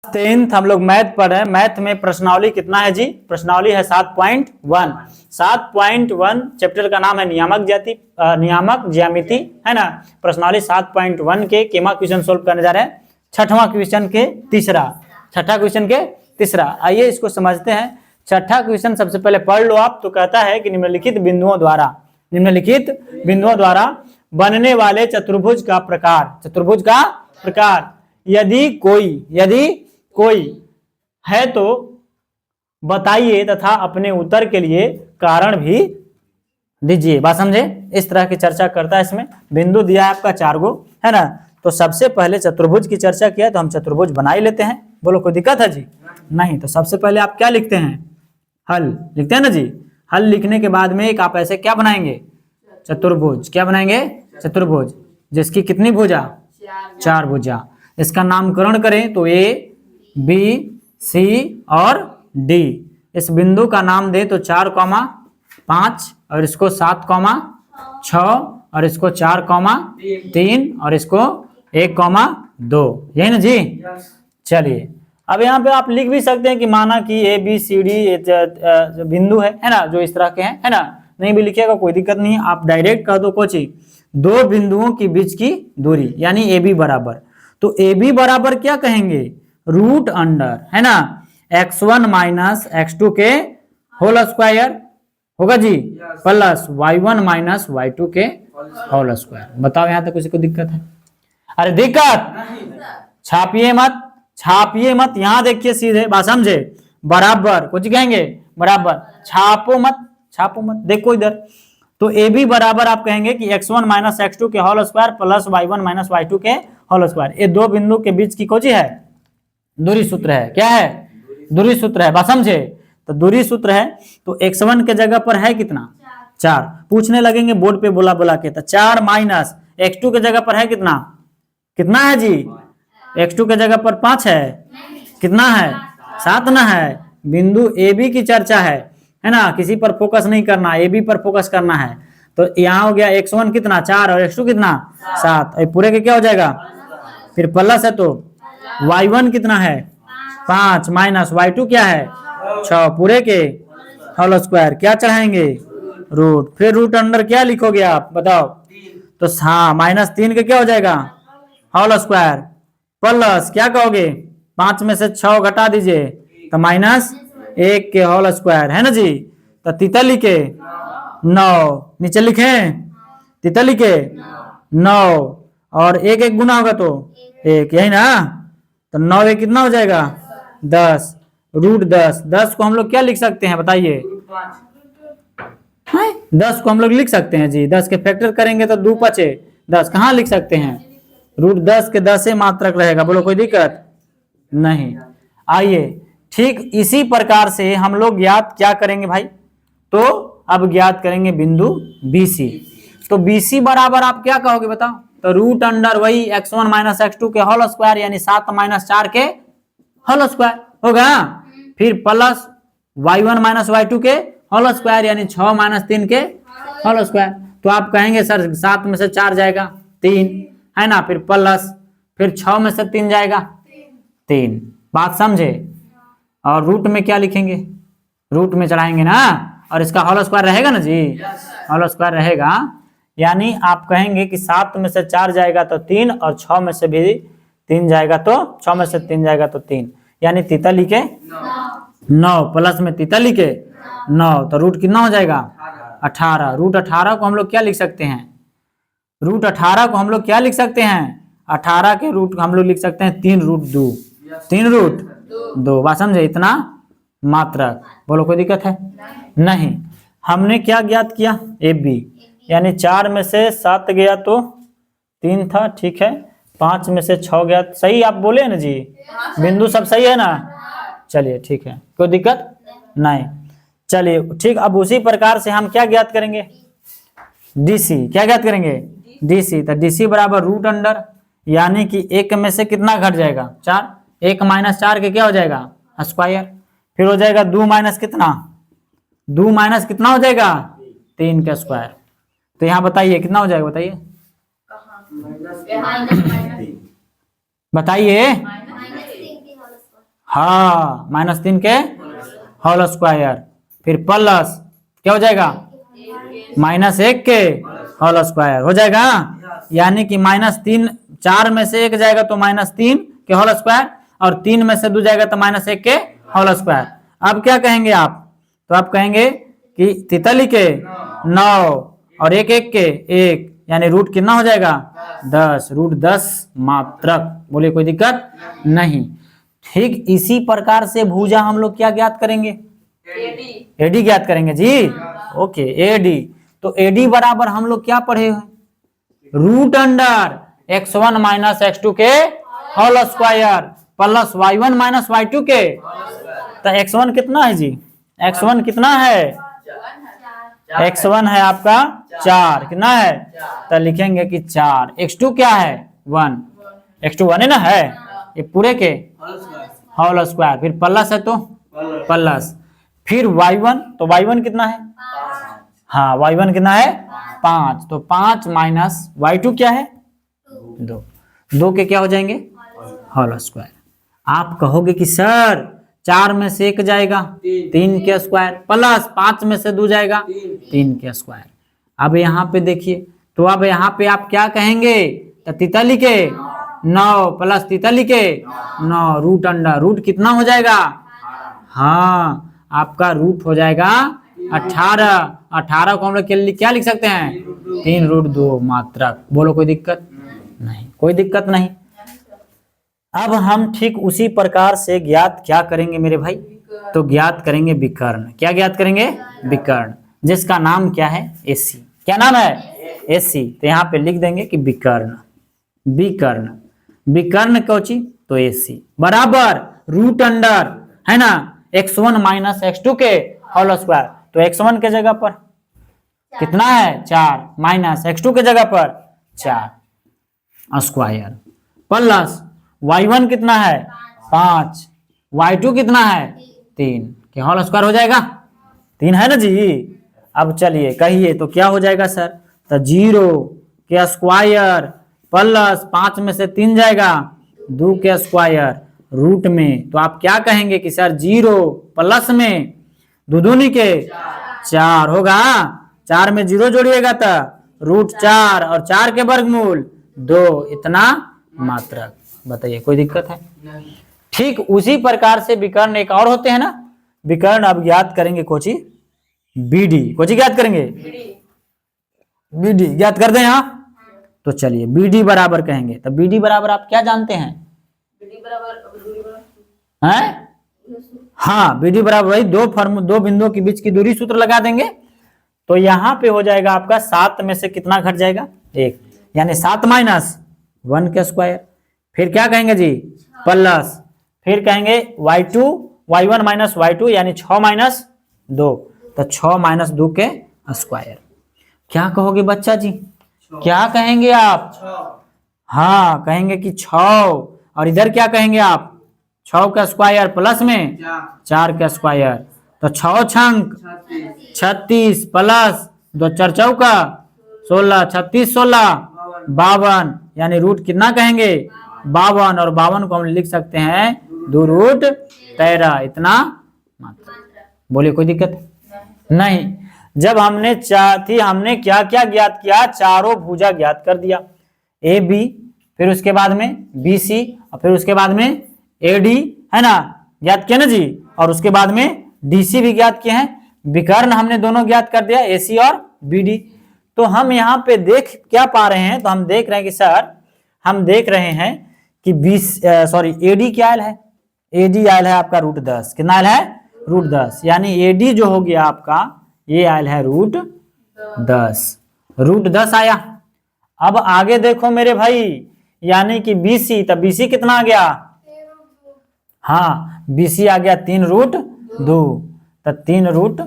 10th हम लोग math पढ़ रहे हैं। मैथ में प्रश्नावली कितना है जी? प्रश्नावली है 7.1। 7.1 चैप्टर का नाम है नियामक ज्यामिति, है ना। प्रश्नावली 7.1 के केमा क्वेश्चन सोल्व करने जा रहे हैं। छठवां क्वेश्चन के तीसरा। आइए इसको समझते हैं। छठा क्वेश्चन सबसे पहले पढ़ लो आप। तो कहता है कि निम्नलिखित बिंदुओं द्वारा बनने वाले चतुर्भुज का प्रकार यदि कोई है तो बताइए तथा अपने उत्तर के लिए कारण भी दीजिए। बात समझे? इस तरह की चर्चा करता है। इसमें बिंदु दिया है आपका 4 गो, है ना। तो सबसे पहले चतुर्भुज की चर्चा किया तो हम चतुर्भुज बना ही लेते हैं। बोलो कोई दिक्कत है जी? नहीं। तो सबसे पहले आप क्या लिखते हैं? हल लिखते हैं ना जी। हल लिखने के बाद में एक आप ऐसे क्या बनाएंगे? चतुर्भुज। क्या बनाएंगे? चतुर्भुज, जिसकी कितनी भुजा? 4 भुजा। इसका नामकरण करें तो A, B, C और D। इस बिंदु का नाम दे तो 4,5 और इसको 7,6 और इसको 4,3 और इसको 1,2। यही ना जी? चलिए अब यहाँ पे आप लिख भी सकते हैं कि माना कि A, B, C, D बिंदु है ना, जो इस तरह के हैं, है ना। नहीं भी लिखिएगा कोई दिक्कत नहीं है। आप डायरेक्ट कह दो कोची 2 बिंदुओं की बीच की दूरी यानी AB बराबर। तो AB बराबर क्या कहेंगे? रूट अंडर, है ना, x1 माइनस x2 के होल स्क्वायर होगा जी, प्लस y1 माइनस y2 के होल स्क्वायर। बताओ यहाँ तक किसी को दिक्कत है? अरे दिक्कत छापिए मत। यहाँ देखिए सीधे बात समझे। बराबर कुछ कहेंगे? बराबर। छापो मत। देखो इधर। तो AB बराबर आप कहेंगे कि x1 माइनस x2 के whole square plus y1 minus y2 के होल स्क्वायर। ये 2 बिंदु के बीच की कौन है? दूरी सूत्र है। क्या है? दूरी सूत्र है। बात समझे? तो दूरी सूत्र है। तो x1 के जगह पर है कितना? 4। पूछने लगेंगे बोर्ड पे बोला के, तो 4 माइनस x2 के जगह पर है कितना है जी? x2 के जगह पर 5 है। कितना है? 7 ना है। बिंदु AB की चर्चा है ना। किसी पर फोकस नहीं करना, AB पर फोकस करना है। तो यहाँ हो गया x1 कितना? 4 और x2 कितना? 7। पूरे के क्या हो जाएगा? फिर प्लस है तो y1 कितना है? 5 माइनस y2 क्या है? 6 पूरे के होल स्क्वायर। क्या चढ़ाएंगे? रूट। फिर रूट अंडर क्या लिखोगे आप? बताओ। तो हाँ -3 के क्या हो जाएगा? होल स्क्वायर प्लस क्या कहोगे? 5 में से 6 घटा दीजिए तो -1 के होल स्क्वायर, है ना जी। तो तितली के 9 नीचे लिखे, तितली के 9 और 1 गुना होगा तो 1, यही ना। तो 9 1 कितना हो जाएगा? 10। रूट 10 को हम लोग क्या लिख सकते हैं? बताइए। 10 को हम लोग लिख सकते हैं जी। 10 के फैक्टर करेंगे तो 2 5 10। कहाँ लिख सकते हैं? रूट 10 के 10 मात्रक रहेगा। बोलो कोई दिक्कत नहीं। आइए ठीक इसी प्रकार से हम लोग ज्ञात क्या करेंगे भाई? तो अब ज्ञात करेंगे बिंदु BC। तो BC बराबर आप क्या कहोगे बताओ? तो रूट अंडर वही x1 माइनस x2 के होल स्क्वायर यानी 7 माइनस 4 के होल स्क्वायर होगा। फिर प्लस y1 माइनस y2 के होल स्क्वायर यानी 6 माइनस 3 के होल स्क्वायर। तो आप कहेंगे सर 7 में से 4 जाएगा 3, है ना। फिर प्लस फिर 6 में से 3 जाएगा 3। बात समझे? और रूट में क्या लिखेंगे? रूट में चढ़ाएंगे ना। और इसका होल स्क्वायर रहेगा ना जी। होल स्क्वायर रहेगा यानी आप कहेंगे कि 7 में से 4 जाएगा तो 3 और 6 में से भी 3 जाएगा तो 6 में से 3 जाएगा तो 3, यानी तितली के 9 प्लस में तितली के 9। तो रूट कितना हो जाएगा? 18। रूट 18 को हम लोग क्या लिख सकते हैं? रूट 18 को हम लोग क्या लिख सकते हैं? 18 के रूट हम लोग लिख सकते हैं 3 रूट 2। 3 रूट 2। बात समझे? इतना मात्रक। बोलो कोई दिक्कत है? नहीं। हमने क्या ज्ञात किया? AB यानी 4 में से 7 गया तो 3 था, ठीक है। 5 में से 6 गया, सही आप बोले ना जी। बिंदु सब सही है ना। चलिए ठीक है, कोई दिक्कत नहीं। चलिए ठीक। अब उसी प्रकार से हम क्या ज्ञात करेंगे? DC। क्या ज्ञात करेंगे? DC। तो DC बराबर रूट अंडर यानी कि 1 में से कितना घट जाएगा? 4। 1 माइनस 4 के क्या हो जाएगा? स्क्वायर। फिर हो जाएगा 2 माइनस कितना? 2 माइनस कितना हो जाएगा? 3 का स्क्वायर। तो यहाँ बताइए कितना हो जाएगा? बताइए बताइए। हाँ -3 के होल स्क्वायर, फिर प्लस क्या हो जाएगा -1 के होल स्क्वायर हो जाएगा। यानी कि -3, 4 में से 1 जाएगा तो -3 के होल स्क्वायर, और 3 में से 2 जाएगा तो -1 के होल स्क्वायर। अब क्या कहेंगे आप, तो आप कहेंगे कि तितली के 9 और 1 के 1, यानी रूट कितना हो जाएगा 10, रूट 10 मात्रक। बोले कोई दिक्कत नहीं। ठीक इसी प्रकार से भुजा हम लोग क्या ज्ञात करेंगे, एडी ज्ञात करेंगे जी। ओके, एडी, तो एडी बराबर हम लोग क्या पढ़े हैं, root under x1 minus x2 के whole square plus y1 minus y2 के। तो x1 कितना है जी, x1 कितना है, x1 है आपका 4, कितना है, तो लिखेंगे कि 4, x2 क्या है 1, x2 1 है ना, है ये पूरे के होल स्क्वायर, फिर प्लस है तो प्लस, फिर y1, तो y1 कितना है, हाँ y1 कितना है 5, तो 5 माइनस y2 क्या है 2, 2 के क्या हो जाएंगे होल स्क्वायर। आप कहोगे कि सर 4 में से 1 जाएगा 3 के स्क्वायर, प्लस 5 में से 2 जाएगा 3 के स्क्वायर। अब यहाँ पे देखिए, तो अब यहाँ पे आप क्या कहेंगे, तो तितली के 9 प्लस तितली के 9, रूट अंडर, रूट कितना हो जाएगा, हाँ आपका रूट हो जाएगा 18, 18 को हम लोग क्या लिख सकते हैं 3 रूट 2 मात्रक। बोलो कोई दिक्कत नहीं, कोई दिक्कत नहीं। अब हम ठीक उसी प्रकार से ज्ञात क्या करेंगे मेरे भाई, तो ज्ञात करेंगे विकर्ण। क्या ज्ञात करेंगे, विकर्ण, जिसका नाम क्या है AC। क्या नाम है AC, तो यहाँ पे लिख देंगे कि विकर्ण, विकर्ण, विकर्ण कोची, तो AC बराबर रूट अंडर है ना x1 माइनस x2 के होल स्क्वायर, तो x1 के जगह पर कितना है 4 माइनस x2 के जगह पर 4 स्क्वायर, प्लस y1 कितना है 5, y2 कितना है 3 के होल स्क्वायर हो जाएगा, 3 है ना जी। अब चलिए कहिए तो क्या हो जाएगा सर, तो 0 के स्क्वायर प्लस 5 में से 3 जाएगा 2 के स्क्वायर रूट में, तो आप क्या कहेंगे कि सर 0 प्लस में 2 दूनी के 4 होगा, 4 में 0 जोड़िएगा तो रूट 4 और 4 के वर्गमूल 2, इतना मात्रक। बताइए कोई दिक्कत है। ठीक उसी प्रकार से विकर्ण एक और होते हैं ना, विकर्ण अब ज्ञात करेंगे कोची BD, कोची ज्ञात करेंगे BD ज्ञात कर दें यहाँ, तो चलिए BD बराबर कहेंगे, तो BD बराबर आप क्या जानते हैं, हैं हाँ BD बराबर वही दो बिंदुओं के बीच की दूरी सूत्र लगा देंगे, तो यहाँ पे हो जाएगा आपका 7 में से कितना घट जाएगा 1, यानी 7 माइनस 1 के स्क्वायर, फिर क्या कहेंगे जी प्लस, फिर कहेंगे y1 माइनस y2 यानी 6 माइनस 2, तो 6 माइनस 2 के स्क्वायर। क्या कहोगे बच्चा जी, क्या कहेंगे आप, हाँ कहेंगे कि 6, और इधर क्या कहेंगे आप 6 का स्क्वायर प्लस में 4 का स्क्वायर, तो 6 छंक 36 प्लस 2 4 चौका 16, 36 16 52, यानी रूट कितना कहेंगे 52, और 52 को हम लिख सकते हैं 2 रूट 13, इतना मात्रा। बोलिए कोई दिक्कत नहीं। जब हमने हमने क्या क्या ज्ञात किया, चारों भुजा ज्ञात कर दिया, AB, फिर उसके बाद में BC, और फिर उसके बाद में AD है ना ज्ञात किया ना जी, और उसके बाद में DC भी ज्ञात किए हैं, विकर्ण हमने दोनों ज्ञात कर दिया AC और BD। तो हम यहाँ पे देख क्या पा रहे हैं, तो हम देख रहे हैं कि सर हम देख रहे हैं कि AD क्या आयल है, AD आयल है आपका रूट 10, कितना आयल है रूट 10, यानी AD जो हो गया आपका ये आयल है रूट 10, रूट 10 आया। अब आगे देखो मेरे भाई, यानी कि BC, तो BC कितना आ गया, हाँ BC आ गया 3 रूट 2, तो 3 रूट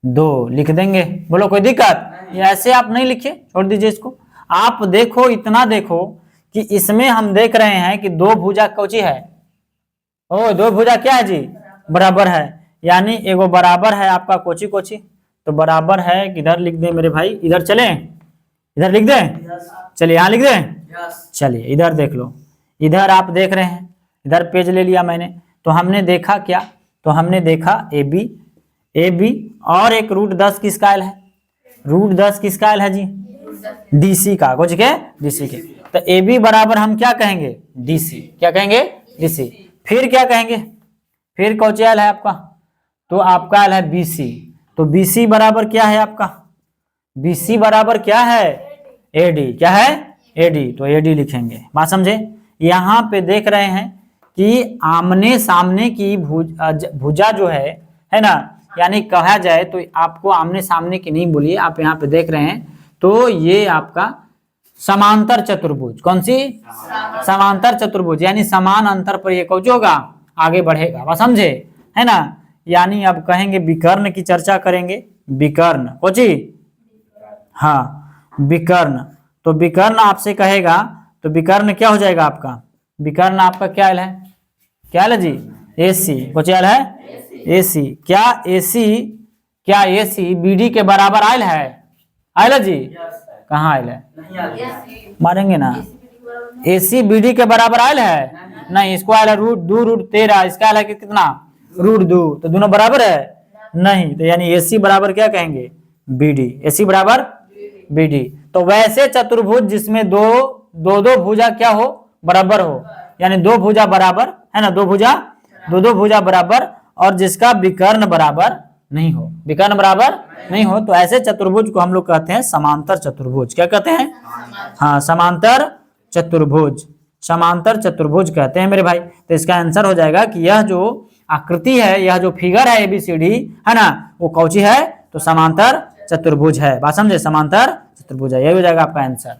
2 लिख देंगे। बोलो कोई दिक्कत, ऐसे आप नहीं लिखे, छोड़ दीजिए इसको। आप देखो, इतना देखो कि इसमें हम देख रहे हैं कि 2 भुजा कोची है, 2 भुजा क्या है जी बराबर है, यानी एगो बराबर है आपका कोची कोची, तो बराबर है किधर लिख दें मेरे भाई, इधर चलें, इधर लिख दें, चलिए यहाँ लिख दें, चलिए इधर देख लो, इधर आप देख रहे हैं, इधर पेज ले लिया मैंने, तो हमने देखा क्या, तो हमने देखा ए बी और एक √10 किस कायल है, √10 किस कायल है जी, DC का, कुछ के DC के। तो ए बी बराबर हम क्या कहेंगे, DC, क्या कहेंगे DC। फिर क्या कहेंगे, फिर कौन आयल है आपका, तो आपका आयल है BC। तो BC बराबर क्या है आपका, BC बराबर क्या है AD, क्या है AD, तो AD लिखेंगे। बात समझे। यहाँ पे देख रहे हैं कि आमने सामने की भुजा जो है ना, यानी कहा जाए तो आपको आमने सामने की नहीं बोलिए, आप यहाँ पे देख रहे हैं तो ये आपका समांतर चतुर्भुज, कौन सी, समांतर चतुर्भुज, यानी समान अंतर पर ये कौन होगा, आगे बढ़ेगा। बात समझे, है ना। यानी अब कहेंगे विकर्ण की चर्चा करेंगे, विकर्ण कोची, हाँ विकर्ण। तो विकर्ण आपसे कहेगा तो विकर्ण क्या हो जाएगा आपका, विकर्ण आपका क्या है, क्या है जी, AC, कुछ है AC। क्या AC BD के बराबर आयल है, आयल जी, कहाँ आयल है, मारेंगे ना, AC BD के बराबर आयल है नहीं, इसको आयल है √2√13, इसका आयल है कितना √2, तो दोनों बराबर है नहीं, तो यानी AC बराबर क्या कहेंगे BD, AC बराबर BD। तो वैसे चतुर्भुज जिसमें दो भुजा क्या हो, बराबर हो, यानी दो भुजा बराबर है ना, दो भुजा बराबर, और जिसका विकर्ण बराबर नहीं हो, विकर्ण बराबर नहीं हो, तो ऐसे चतुर्भुज को हम लोग कहते हैं समांतर चतुर्भुज। क्या कहते हैं, हाँ समांतर चतुर्भुज, समांतर चतुर्भुज कहते हैं मेरे भाई। तो इसका आंसर हो जाएगा कि यह जो आकृति है, यह जो फिगर है ABCD है ना, वो कौची है, तो समांतर चतुर्भुज है। बात समझे, समांतर चतुर्भुज है, यही हो जाएगा आपका आंसर।